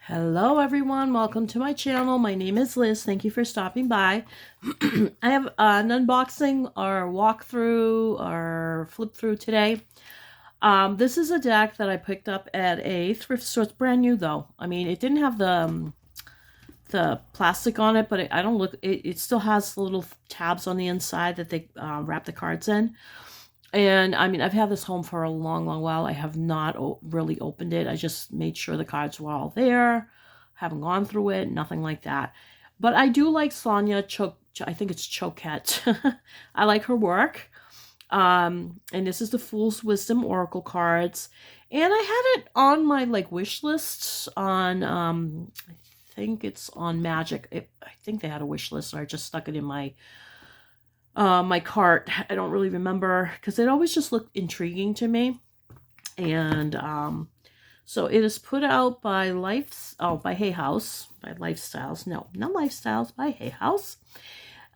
Hello everyone, welcome to my channel. My name is Liz. Thank you for stopping by. I have an unboxing or walkthrough or flip through today. This is a deck that I picked up at a thrift store. It's brand new though. I mean, it didn't have the plastic on it, but I don't look. It still has little tabs on the inside that they wrap the cards in. And I mean, I've had this home for a long, long while. I have not really opened it. I just made sure the cards were all there. Haven't gone through it, nothing like that. But I do like Sonia, I think it's Choquette. I like her work. And this is the Fool's Wisdom Oracle cards. And I had it on my wish list on, I think it's on Magic. I think they had a wish list, or I just stuck it in my cart. I don't really remember because it always just looked intriguing to me. And so it is put out by by Hay House, by Lifestyles. No, not Lifestyles, by Hay House.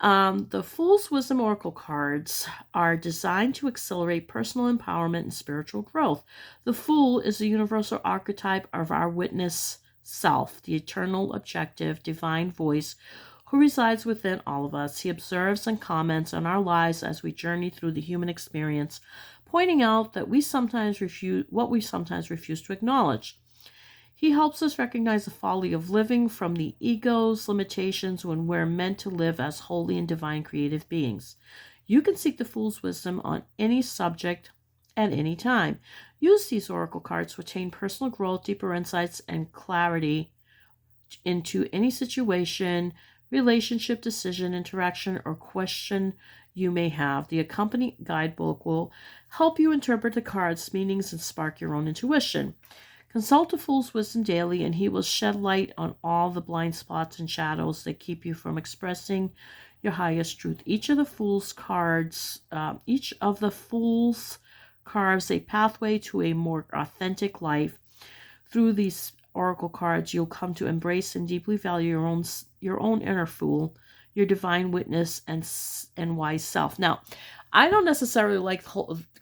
The Fool's Wisdom Oracle cards are designed to accelerate personal empowerment and spiritual growth. The Fool is the universal archetype of our witness self, the eternal objective, divine voice who resides within all of us. He observes and comments on our lives as we journey through the human experience, pointing out that we sometimes refuse to acknowledge. He helps us recognize the folly of living from the ego's limitations when we're meant to live as holy and divine creative beings. You can seek the Fool's wisdom on any subject at any time. Use these oracle cards to attain personal growth, deeper insights, and clarity into any situation, relationship, decision, interaction, or question you may have. The accompanying guidebook will help you interpret the cards' meanings and spark your own intuition. Consult the Fool's Wisdom daily, and he will shed light on all the blind spots and shadows that keep you from expressing your highest truth. Each of the Fool's cards carves a pathway to a more authentic life. Through these oracle cards, you'll come to embrace and deeply value your own inner fool, your divine witness, and wise self. Now, I don't necessarily like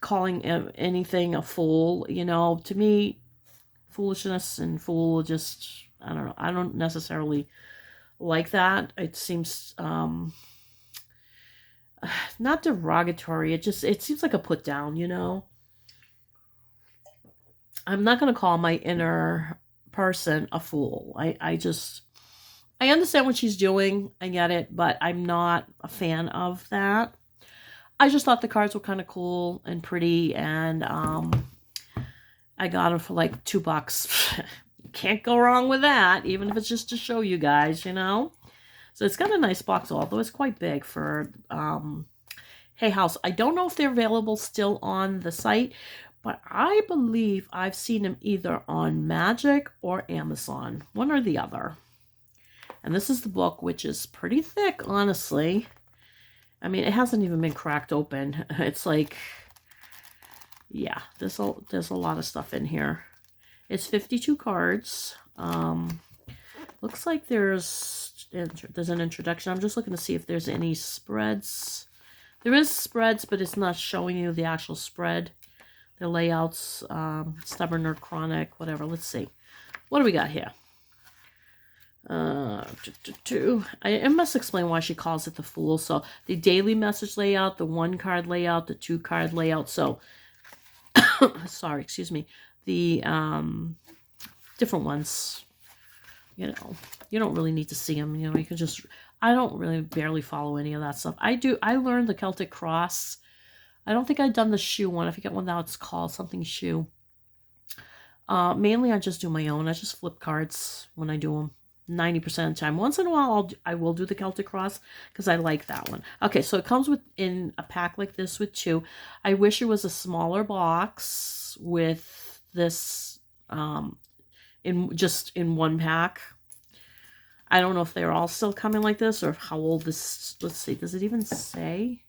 calling anything a fool. You know, to me, foolishness and fool just, I don't know. I don't necessarily like that. It seems not derogatory. It seems like a put down. You know, I'm not going to call my inner person a fool. I understand what she's doing. I get it, but I'm not a fan of that. I just thought the cards were kind of cool and pretty, and I got them for like $2. Can't go wrong with that, even if it's just to show you guys, you know. So it's got a nice box, although it's quite big for Hay House. I don't know if they're available still on the site, but I believe I've seen them either on Magic or Amazon, one or the other. And this is the book, which is pretty thick, honestly. I mean, it hasn't even been cracked open. It's like, yeah, there's a lot of stuff in here. It's 52 cards. Looks like there's an introduction. I'm just looking to see if there's any spreads. There is spreads, but it's not showing you the actual spread. The layouts, stubborn or chronic, whatever. Let's see. What do we got here? I must explain why she calls it the Fool. So the daily message layout, the 1-card layout, the 2-card layout. So, sorry, excuse me. The different ones. You know, you don't really need to see them. You know, you can just. I don't really barely follow any of that stuff. I learned the Celtic Cross. I don't think I've done the shoe one. I forget what now it's called. Something shoe. Mainly I just do my own. I just flip cards when I do them. 90% of the time. Once in a while, I will do the Celtic Cross because I like that one. Okay, so it comes in a pack like this with 2. I wish it was a smaller box with this in one pack. I don't know if they're all still coming like this or how old this. Let's see. Does it even say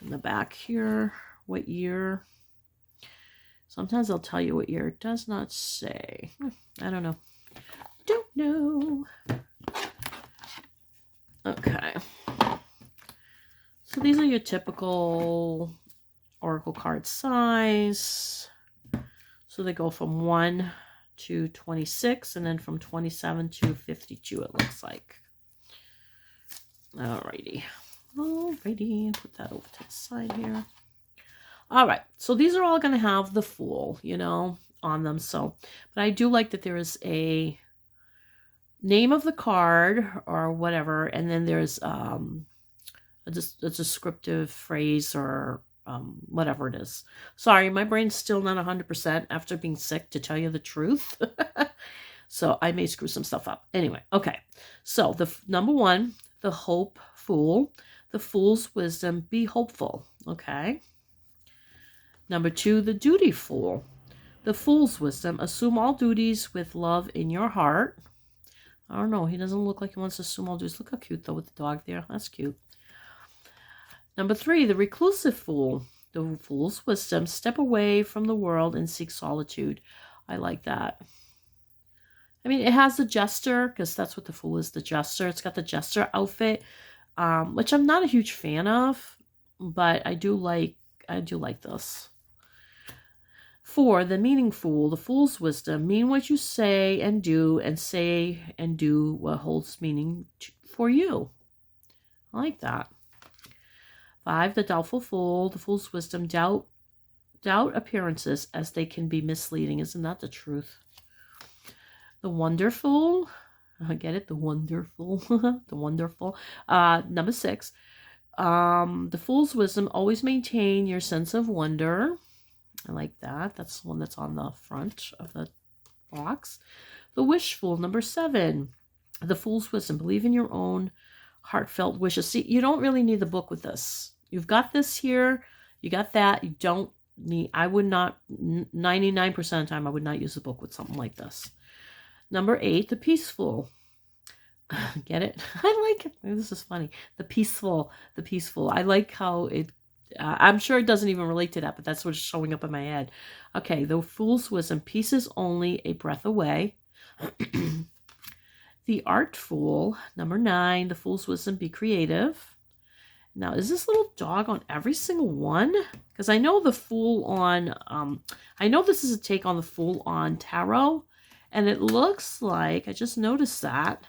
in the back here what year? Sometimes they'll tell you what year. It does not say. I don't know. Don't know. Okay. So these are your typical oracle card size. So they go from 1 to 26, and then from 27 to 52, it looks like. Alrighty. Alrighty, put that over to the side here. All right, so these are all going to have the Fool, you know, on them. So, but I do like that there is a name of the card or whatever, and then there's a descriptive phrase or whatever it is. Sorry, my brain's still not 100% after being sick, to tell you the truth. So I may screw some stuff up. Anyway, okay. So the number one, the Hope Fool, the Fool's Wisdom, be hopeful. Okay. Number two, the Duty Fool. The Fool's Wisdom, assume all duties with love in your heart. I don't know, he doesn't look like he wants to assume all duties. Look how cute, though, with the dog there. That's cute. Number three, the Reclusive Fool. The Fool's Wisdom, step away from the world and seek solitude. I like that. I mean, it has the Jester, because that's what the Fool is, the Jester. It's got the Jester outfit, which I'm not a huge fan of, but I do like this. 4, the Meaning Fool, the Fool's Wisdom, mean what you say and do what holds meaning for you. I like that. 5, the Doubtful Fool, the Fool's Wisdom, doubt appearances as they can be misleading. Isn't that the truth? The Wonderful, I get it, the Wonderful, the Wonderful. Number 6, the Fool's Wisdom, always maintain your sense of wonder. I like that. That's the one that's on the front of the box. The Wishful, number 7. The Fool's Wisdom, believe in your own heartfelt wishes. See, you don't really need the book with this. You've got this here. You got that. You don't need, I would not, 99% of the time, I would not use the book with something like this. Number 8, the Peaceful. Get it? I like it. This is funny. The Peaceful. I like how it, I'm sure it doesn't even relate to that, but that's what's showing up in my head. Okay, the Fool's Wisdom, peace is only a breath away. The Artful, number 9, the Fool's Wisdom, be creative. Now, is this little dog on every single one? Because I know the Fool on, I know this is a take on the Fool on Tarot, and it looks like, I just noticed that,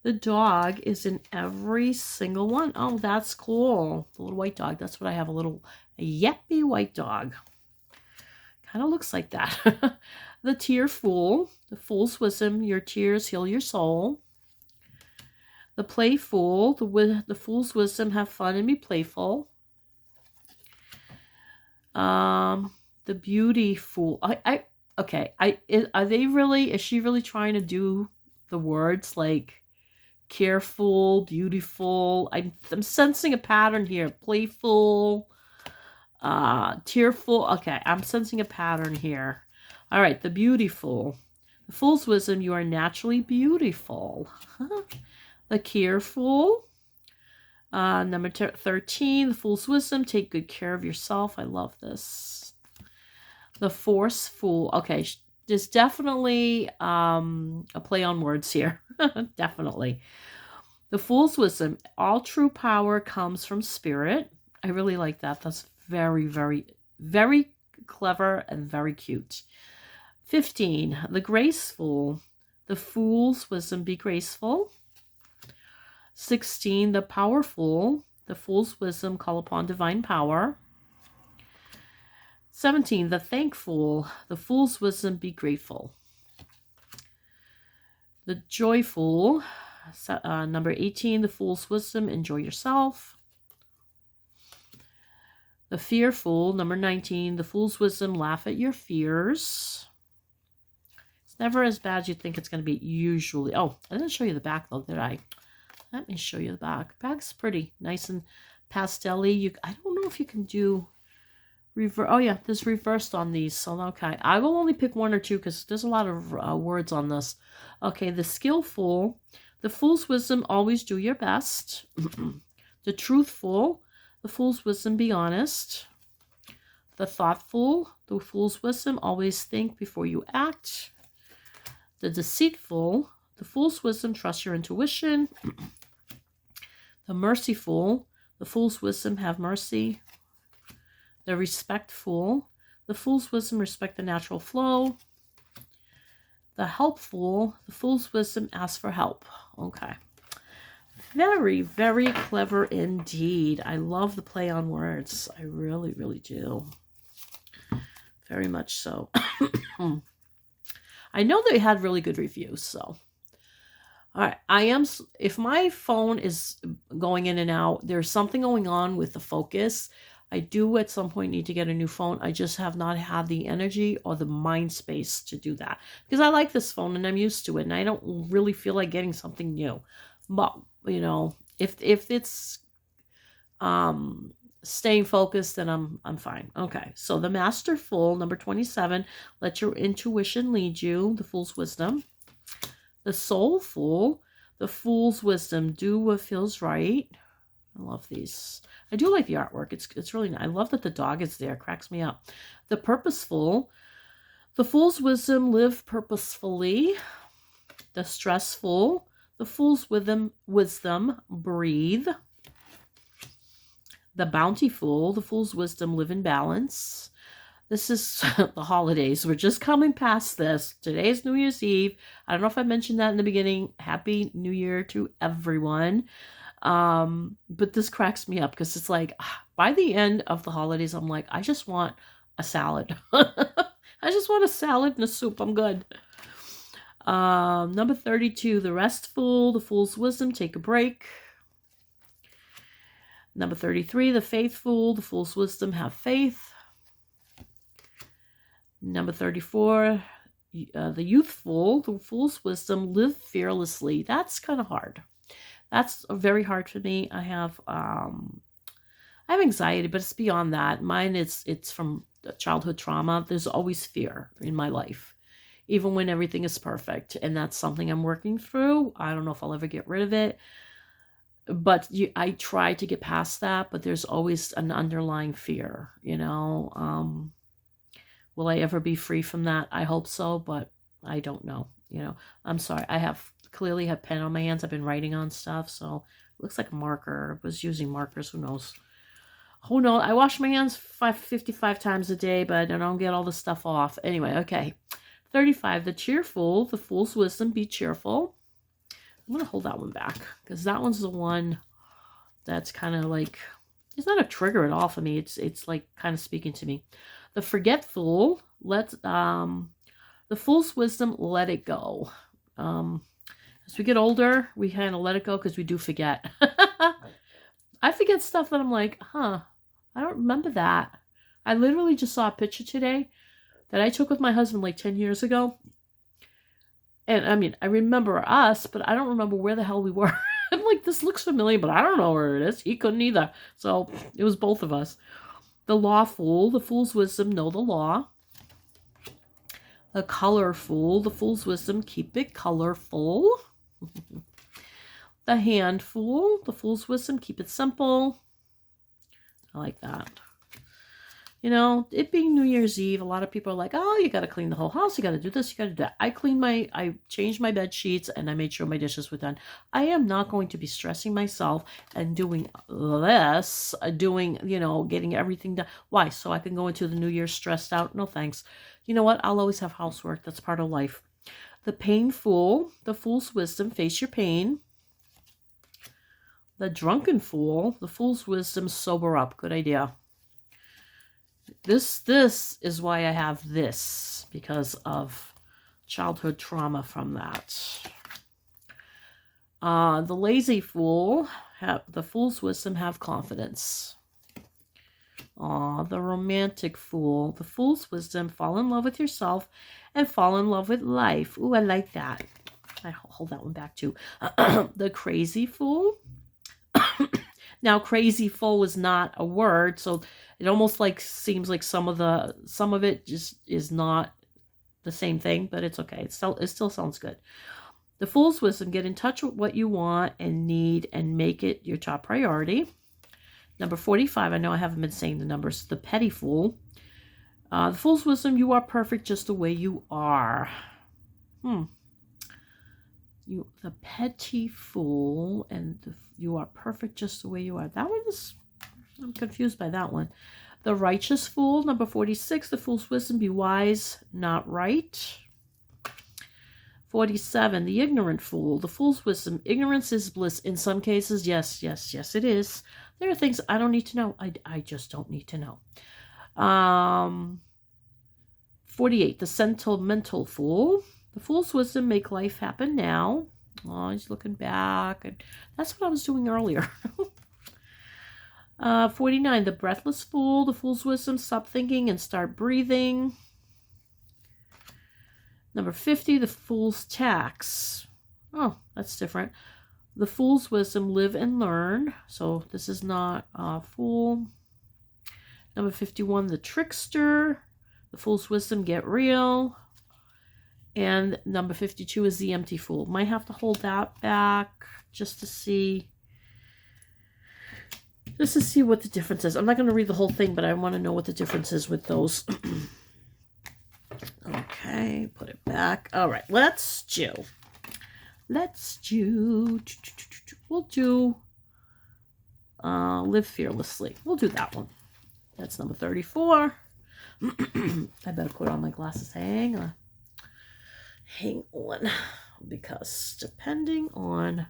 the dog is in every single one. Oh, that's cool. The little white dog. That's what I have, a yappy white dog. Kind of looks like that. The Tear Fool. The Fool's Wisdom. Your tears heal your soul. The Playful. The Fool's Wisdom. Have fun and be playful. The Beauty Fool. Okay. Is she really trying to do the words like careful, beautiful? I'm sensing a pattern here. Playful, tearful. Okay, I'm sensing a pattern here. All right, the Beautiful. The Fool's Wisdom, you are naturally beautiful. The Careful. Number 13, the Fool's Wisdom, take good care of yourself. I love this. The Forceful. Okay, there's definitely a play on words here. Definitely. The Fool's Wisdom, all true power comes from spirit. I really like that. That's very, very, very clever and very cute. 15, the Graceful. The Fool's Wisdom, be graceful. 16, the Powerful. The Fool's Wisdom, call upon divine power. 17, the Thankful. The Fool's Wisdom, be grateful. The Joyful. Number 18, the Fool's Wisdom, enjoy yourself. The Fearful. Number 19, the Fool's Wisdom, laugh at your fears. It's never as bad as you think it's going to be usually. Oh, I didn't show you the back though, did I? Let me show you the back. Back's pretty nice and pastel-y. I don't know if you can do reverse. Oh yeah, there's reversed on these. So okay, I will only pick one or two because there's a lot of words on this. Okay, the Skillful. The Fool's Wisdom, always do your best. The Truthful. The Fool's Wisdom, be honest. The Thoughtful. The Fool's Wisdom, always think before you act. The Deceitful. The Fool's Wisdom, trust your intuition. The Merciful. The Fool's Wisdom, have mercy. The Respectful. The Fool's Wisdom, respect the natural flow. The helpful, the fool's wisdom asks for help. Okay. Very, very clever indeed. I love the play on words. I really, really do. Very much so. I know they had really good reviews, so. All right, if my phone is going in and out, there's something going on with the focus. I do at some point need to get a new phone. I just have not had the energy or the mind space to do that because I like this phone and I'm used to it and I don't really feel like getting something new. But, if it's staying focused, then I'm fine. Okay, so the Master Fool, number 27, let your intuition lead you, the Fool's Wisdom. The Soul Fool, the Fool's Wisdom, do what feels right. I love these. I do like the artwork. It's really nice. I love that the dog is there. It cracks me up. The Purposeful, the Fool's Wisdom, live purposefully. The Stressful, the Fool's Wisdom, breathe. The Bountiful, the Fool's Wisdom, live in balance. This is the holidays. We're just coming past this. Today is New Year's Eve. I don't know if I mentioned that in the beginning. Happy New Year to everyone. But this cracks me up because it's like by the end of the holidays, I'm like, I just want a salad. I just want a salad and a soup. I'm good. Number 32, the Restful, the Fool's Wisdom, take a break. Number 33, the Faithful, the Fool's Wisdom, have faith. Number 34, the Youthful, the Fool's Wisdom, live fearlessly. That's kind of hard. That's very hard for me. I have anxiety, but it's beyond that. Mine it's from childhood trauma. There's always fear in my life, even when everything is perfect, and that's something I'm working through. I don't know if I'll ever get rid of it, but I try to get past that. But there's always an underlying fear, Will I ever be free from that? I hope so, but I don't know. I'm sorry. I clearly have pen on my hands. I've been writing on stuff, so it looks like a marker. I was using markers. Who knows? Who knows? I wash my hands 55 times a day, but I don't get all the stuff off. Anyway, okay. 35, the Cheerful, the Fool's Wisdom, be cheerful. I'm going to hold that one back because that one's the one that's kind of like, it's not a trigger at all for me. It's like kind of speaking to me. The Forgetful, the Fool's Wisdom, let it go. As we get older, we kind of let it go because we do forget. I forget stuff that I'm like, I don't remember that. I literally just saw a picture today that I took with my husband like 10 years ago. And I mean, I remember us, but I don't remember where the hell we were. I'm like, this looks familiar, but I don't know where it is. He couldn't either. So it was both of us. The Lawful, the Fool's Wisdom, know the law. The Colorful, the Fool's Wisdom, keep it colorful. The Handful, the Fool's Wisdom, keep it simple. I like that. It being New Year's Eve, a lot of people are like, oh, you got to clean the whole house. You got to do this. You got to do that. I changed my bed sheets and I made sure my dishes were done. I am not going to be stressing myself and doing this, getting everything done. Why? So I can go into the New Year stressed out? No, thanks. You know what? I'll always have housework. That's part of life. The Painful, the Fool's Wisdom, face your pain. The Drunken Fool, the Fool's Wisdom, sober up. Good idea. This is why I have this, because of childhood trauma from that. The Lazy Fool, the Fool's Wisdom, have confidence. The Romantic Fool, the Fool's Wisdom, fall in love with yourself and fall in love with life. Ooh, I like that. I hold that one back too. The Crazy Fool. Now, crazy fool is not a word, so it almost like seems like some of it just is not the same thing, but it's okay. It still sounds good. The Fool's Wisdom, get in touch with what you want and need and make it your top priority. Number 45, I know I haven't been saying the numbers. The Petty Fool. The Fool's Wisdom, you are perfect just the way you are. The Petty Fool, and you are perfect just the way you are. That one is, I'm confused by that one. The Righteous Fool, number 46, the Fool's Wisdom, be wise, not right. 47, the ignorant fool. The fool's wisdom. Ignorance is bliss. In some cases, yes, it is. There are things I don't need to know. I just don't need to know. 48, the sentimental fool. The fool's wisdom, make life happen now. Oh, he's looking back. And that's what I was doing earlier. 49, the breathless fool. The fool's wisdom, stop thinking and start breathing. Number 50, the fool's tax. Oh, that's different. The fool's wisdom, live and learn. So this is not a fool. Number 51, the trickster. The fool's wisdom, get real. And number 52 is the empty fool. Might have to hold that back just to see what the difference is. I'm not going to read the whole thing, but I want to know what the difference is with those. Okay, put it back. All right, let's do. We'll do live fearlessly. We'll do that one. That's number 34. I better put on my glasses. Hang on, because depending on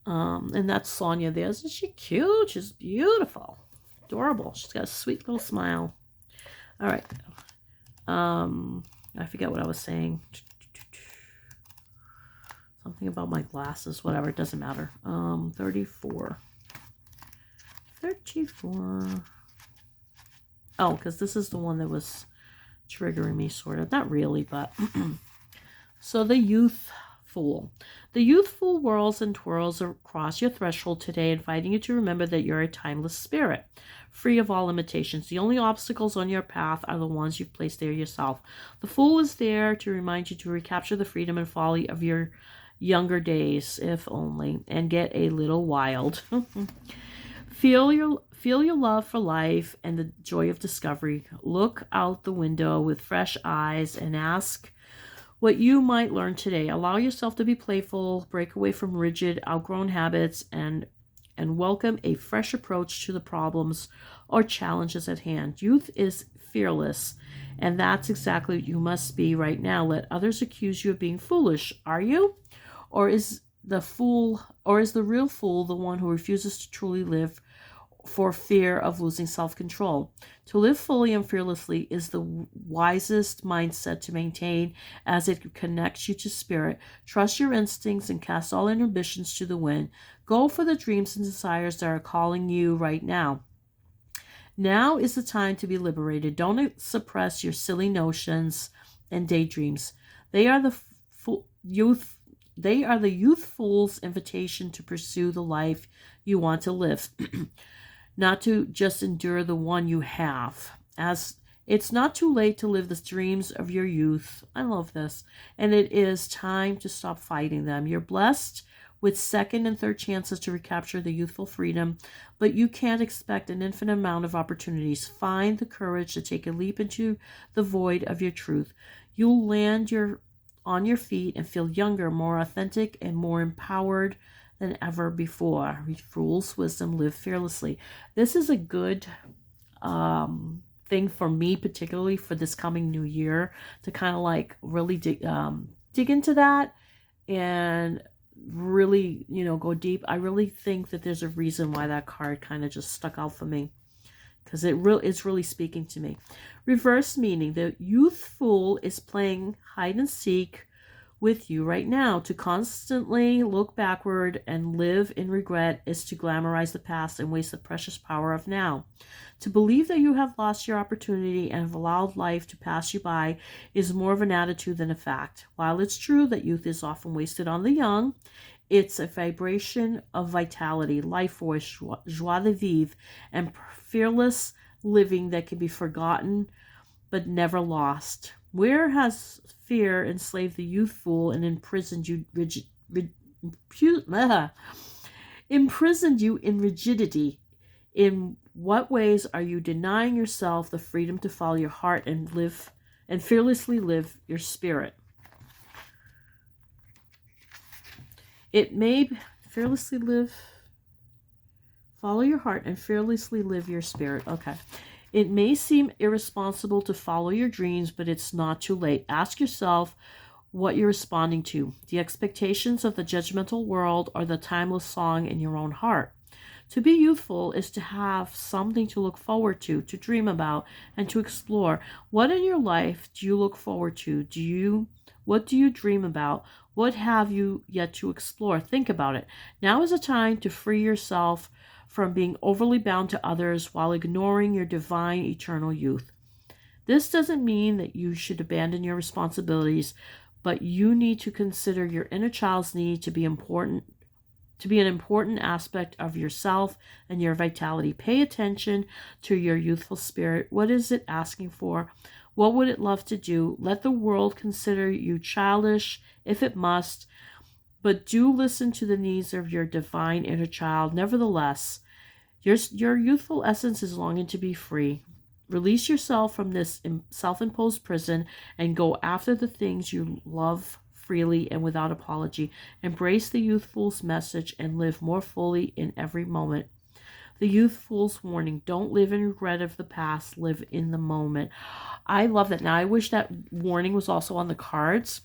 and that's Sonia there. Isn't she cute? She's beautiful, adorable. She's got a sweet little smile. All right. I forget what I was saying. Something about my glasses, whatever, it doesn't matter. 34. Oh, because this is the one that was triggering me, sort of. Not really, but... So the youth fool. The youthful whirls and twirls across your threshold today, inviting you to remember that you're a timeless spirit, free of all limitations. The only obstacles on your path are the ones you've placed there yourself. The fool is there to remind you to recapture the freedom and folly of your younger days, if only, and get a little wild. Feel your love for life and the joy of discovery. Look out the window with fresh eyes and ask what you might learn today. Allow yourself to be playful, break away from rigid, outgrown habits, and welcome a fresh approach to the problems or challenges at hand. Youth is fearless, and that's exactly what you must be right now. Let others accuse you of being foolish. Are you? Or is the real fool the one who refuses to truly live for fear of losing self-control? To live fully and fearlessly is the wisest mindset to maintain, as it connects you to spirit. Trust your instincts and cast all inhibitions to the wind. Go for the dreams and desires that are calling you right now. Now is the time to be liberated. Don't suppress your silly notions and daydreams. They are the youthful's invitation to pursue the life you want to live. Not to just endure the one you have. As it's not too late to live the dreams of your youth. I love this. And it is time to stop fighting them. You're blessed with second and third chances to recapture the youthful freedom, but you can't expect an infinite amount of opportunities. Find the courage to take a leap into the void of your truth. You'll land on your feet and feel younger, more authentic, and more empowered than ever before. Fool's wisdom, live fearlessly. This is a good thing for me, particularly for this coming new year, to kind of like really dig into that and really, go deep. I really think that there's a reason why that card kind of just stuck out for me, because it's really speaking to me. Reverse meaning, the youth fool is playing hide and seek with you right now. To constantly look backward and live in regret is to glamorize the past and waste the precious power of now. To believe that you have lost your opportunity and have allowed life to pass you by is more of an attitude than a fact. While it's true that youth is often wasted on the young, it's a vibration of vitality, life force, joie de vivre, and fearless living that can be forgotten but never lost. Where has fear enslaved the youth fool and imprisoned you in rigidity? In what ways are you denying yourself the freedom to follow your heart and live and fearlessly live your spirit? It may fearlessly live, follow your heart and fearlessly live your spirit. Okay. It may seem irresponsible to follow your dreams, but it's not too late. Ask yourself what you're responding to, the expectations of the judgmental world or the timeless song in your own heart. To be youthful is to have something to look forward to dream about, and to explore. What in your life do you look forward to? What do you dream about? What have you yet to explore? Think about it. Now is a time to free yourself from being overly bound to others while ignoring your divine eternal youth. This doesn't mean that you should abandon your responsibilities, but you need to consider your inner child's need to be an important aspect of yourself and your vitality. Pay attention to your youthful spirit. What is it asking for? What would it love to do? Let the world consider you childish if it must, but do listen to the needs of your divine inner child. Nevertheless, your youthful essence is longing to be free. Release yourself from this self-imposed prison and go after the things you love freely and without apology. Embrace the youthful's message and live more fully in every moment. The youthful's warning: don't live in regret of the past, live in the moment. I love that. Now, I wish that warning was also on the cards.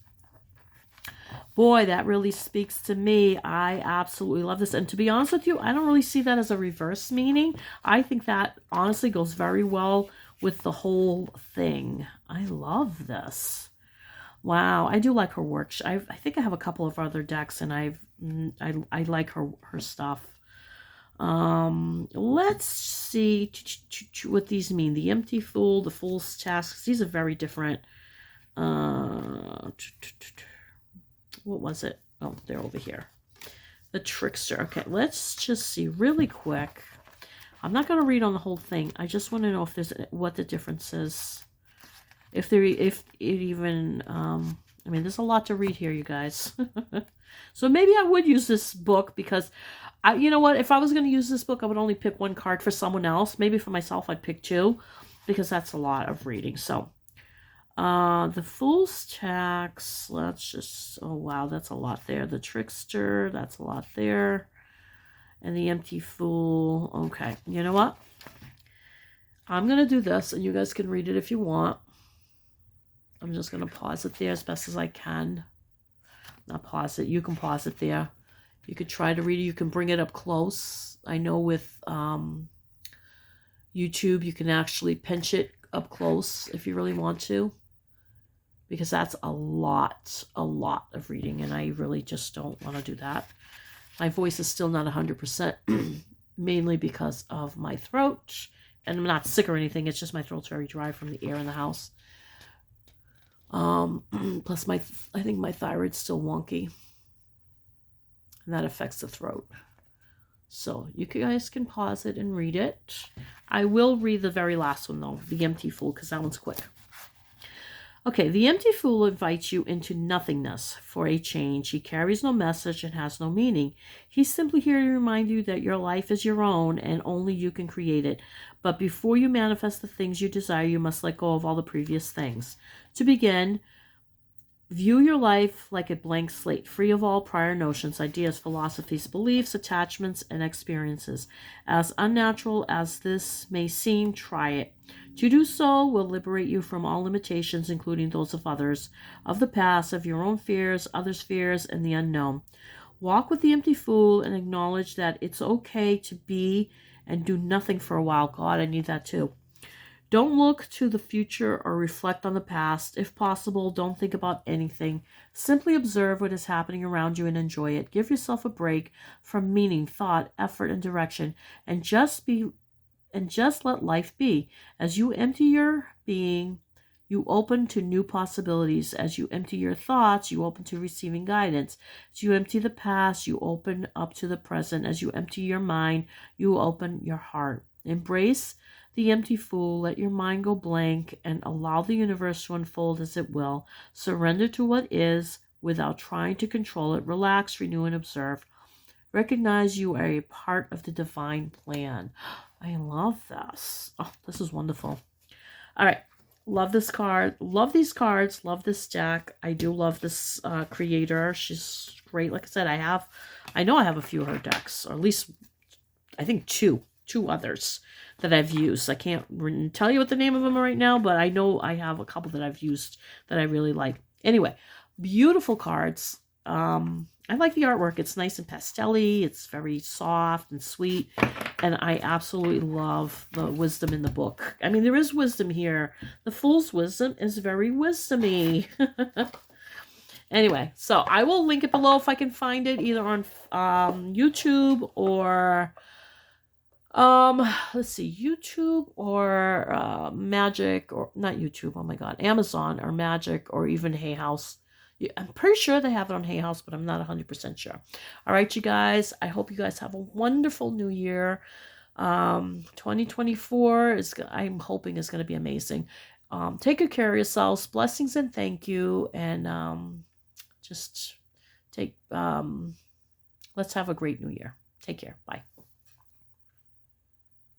Boy, that really speaks to me. I absolutely love this. And to be honest with you, I don't really see that as a reverse meaning. I think that honestly goes very well with the whole thing. I love this. Wow, I do like her work. I think I have a couple of other decks, and I like her stuff. Let's see what these mean. The Empty Fool, the Fool's Task. These are very different. What was it? Oh, they're over here. The Trickster. Okay, let's just see really quick. I'm not going to read on the whole thing. I just want to know if there's what the difference is. If it even, I mean, there's a lot to read here, you guys. So maybe I would use this book because, you know what? If I was going to use this book, I would only pick one card for someone else. Maybe for myself, I'd pick two because that's a lot of reading. So, the Fool's Tax, let's just, oh wow, that's a lot there. The Trickster, that's a lot there. And the Empty Fool. Okay, you know what? I'm going to do this, and you guys can read it if you want. I'm just going to pause it there as best as I can. Not pause it. You can pause it there. You could try to read it. You can bring it up close. I know with YouTube, you can actually pinch it up close if you really want to. Because that's a lot of reading, and I really just don't want to do that. My voice is still not 100%, mainly because of my throat. And I'm not sick or anything. It's just my throat's very dry from the air in the house. Plus I think my thyroid's still wonky. And that affects the throat. So you guys can pause it and read it. I will read the very last one though, The Empty Fool, because that one's quick. Okay, the Empty Fool invites you into nothingness for a change. He carries no message and has no meaning. He's simply here to remind you that your life is your own and only you can create it. But before you manifest the things you desire, you must let go of all the previous things. To begin, view your life like a blank slate, free of all prior notions, ideas, philosophies, beliefs, attachments, and experiences. As unnatural as this may seem, try it. To do so will liberate you from all limitations, including those of others, of the past, of your own fears, others' fears, and the unknown. Walk with the Empty Fool and acknowledge that it's okay to be and do nothing for a while. God, I need that too. Don't look to the future or reflect on the past. If possible, don't think about anything. Simply observe what is happening around you and enjoy it. Give yourself a break from meaning, thought, effort, and direction, and just let life be. As you empty your being, you open to new possibilities. As you empty your thoughts, you open to receiving guidance. As you empty the past, you open up to the present. As you empty your mind, you open your heart. Embrace the Empty Fool. Let your mind go blank and allow the universe to unfold as it will. Surrender to what is without trying to control it. Relax, renew, and observe. Recognize you are a part of the divine plan. I love this. Oh, this is wonderful. All right. Love this card. Love these cards. Love this deck. I do love this creator. She's great. Like I said, I know I have a few of her decks, or at least I think two others that I've used. I can't tell you what the name of them are right now, but I know I have a couple that I've used that I really like. Anyway, beautiful cards. I like the artwork. It's nice and pastel-y. It's very soft and sweet. And I absolutely love the wisdom in the book. I mean, there is wisdom here. The Fool's wisdom is very wisdomy. Anyway, so I will link it below if I can find it, either on YouTube or let's see, YouTube or Magic, or not YouTube, oh my god, Amazon or Magic, or even Hay House. I'm pretty sure they have it on Hay House, but I'm not 100% sure. All right, you guys, I hope you guys have a wonderful new year. 2024 is, I'm hoping, is going to be amazing. Take good care of yourselves. Blessings and thank you. And just take, let's have a great new year. Take care. Bye.